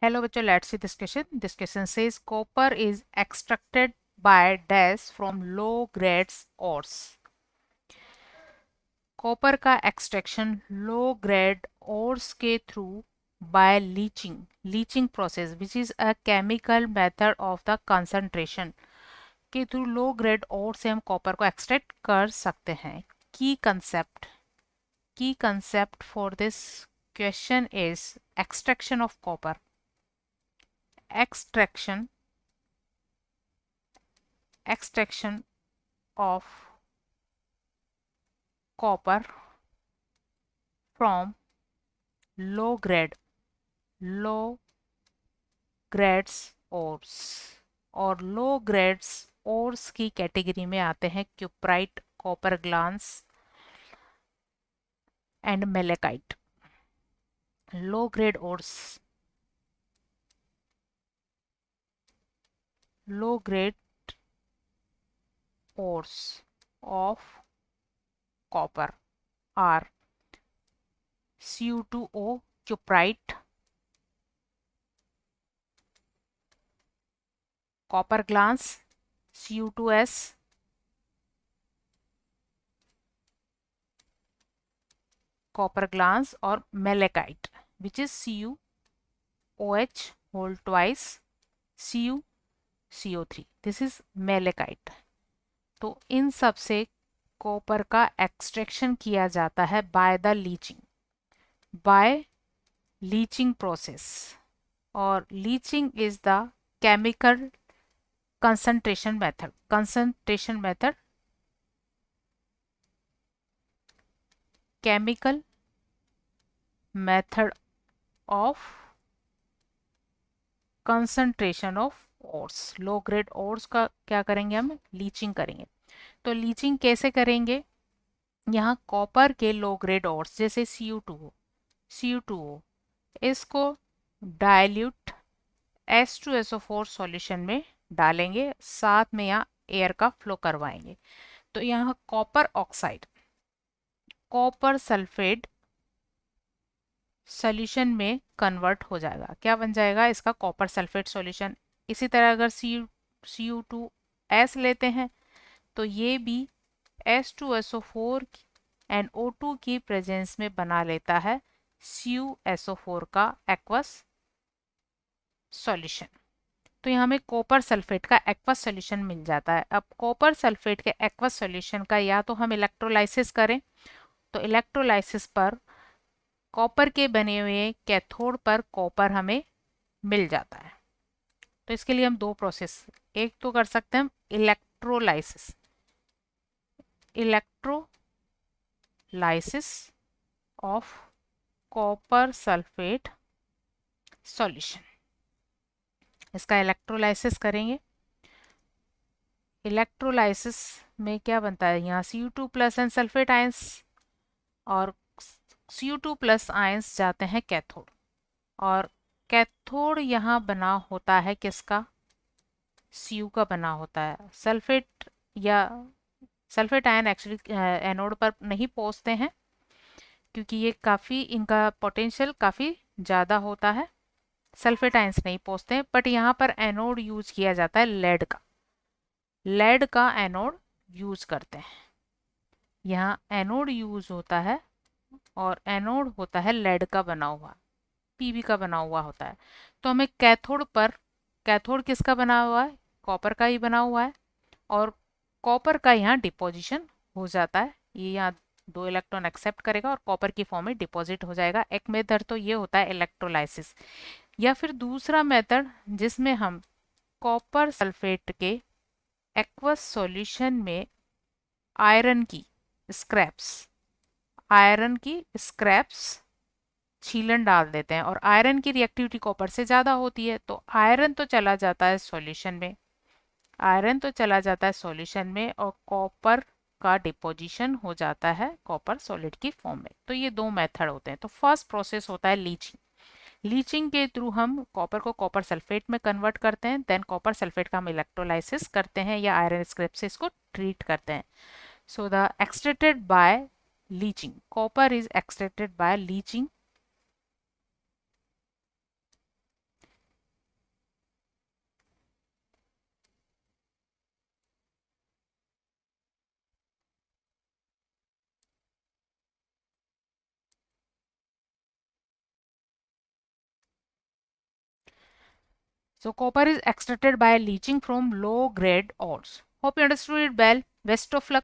Hello बच्चों, let's see this question. This question says copper is extracted by dash from low grades ores. Copper का extraction low grade ores के through by leaching process which is a chemical method of the concentration के through low grade ore से हम copper को extract कर सकते हैं. की concept for this question is extraction of copper. extraction extraction of copper from low grades ores और low grades ores की कैटेगरी में आते हैं cuprite, copper glance and malachite. Low grade ores, low grade ores of copper are Cu2O cuprite, copper glance Cu2S, copper glance और malachite which is CuOH whole twice CuCO3. This is malachite. तो इन सब से copper का extraction किया जाता है bye leaching process. और leaching is the chemical concentration method chemical method of concentration of ores. Low grade ores का क्या करेंगे, हम लीचिंग करेंगे. तो लीचिंग कैसे करेंगे, यहाँ कॉपर के लो ग्रेड ओर्स जैसे Cu2O इसको डाइल्यूट H2SO4 सॉल्यूशन में डालेंगे, साथ में यहाँ एयर का फ्लो करवाएंगे. तो यहाँ copper oxide, copper sulphate solution में कन्वर्ट हो जाएगा. क्या बन जाएगा इसका, कॉपर सल्फेट सॉल्यूशन. इसी तरह अगर Cu2S लेते हैं तो ये भी H2SO4 एंड O2 की प्रेजेंस में बना लेता है CuSO4 का एक्वस सॉल्यूशन. तो यहाँ हमें कॉपर सल्फेट का एक्वस सॉल्यूशन मिल जाता है. अब कॉपर सल्फेट के एक्वस सॉल्यूशन का या तो हम इलेक्ट्रोलाइसिस करें, तो इलेक्ट्रोलाइसिस पर कॉपर के बने हुए कैथोड पर कॉपर हमें मिल जाता है. तो इसके लिए हम दो प्रोसेस, एक तो कर सकते हैं हम electrolysis of copper sulphate solution. इसका इलेक्ट्रोलाइसिस करेंगे. इलेक्ट्रोलाइसिस में क्या बनता है, यहाँ Cu2 plus and sulphate ions, और Cu2 प्लस आयंस जाते हैं कैथोड. और कैथोड यहाँ बना होता है किसका, Cu का बना होता है. सल्फेट आयन एक्चुअली एनोड पर नहीं पहुंचते हैं क्योंकि ये काफ़ी, इनका पोटेंशियल काफ़ी ज़्यादा होता है. सल्फेट आयंस नहीं पहुंचते हैं, बट यहाँ पर एनोड यूज किया जाता है लेड का एनोड यूज करते हैं. यहाँ एनोड यूज होता है और एनोड होता है लेड का बना हुआ, पीबी का बना हुआ होता है. तो हमें कैथोड किसका बना हुआ है, कॉपर का ही बना हुआ है. और कॉपर का यहाँ डिपोजिशन हो जाता है, ये यहाँ दो इलेक्ट्रॉन एक्सेप्ट करेगा और कॉपर की फॉर्म में डिपॉजिट हो जाएगा. एक मेथड तो ये होता है इलेक्ट्रोलाइसिस. या फिर दूसरा मेथड जिसमें हम कॉपर सल्फेट के एक्वस सॉल्यूशन में आयरन की स्क्रैप्स छीलन डाल देते हैं. और आयरन की रिएक्टिविटी कॉपर से ज़्यादा होती है, तो आयरन तो चला जाता है सॉल्यूशन में और कॉपर का डिपोजिशन हो जाता है कॉपर सॉलिड की फॉर्म में. तो ये दो मेथड होते हैं. तो फर्स्ट प्रोसेस होता है लीचिंग के थ्रू हम कॉपर को कॉपर सल्फेट में कन्वर्ट करते हैं. देन कॉपर सल्फेट का हम इलेक्ट्रोलाइसिस करते हैं या आयरन स्क्रैप से इसको ट्रीट करते हैं. So the extracted bye leaching, copper is extracted bye leaching So copper is extracted by leaching from low grade ores. Hope you understood it well. Best of luck.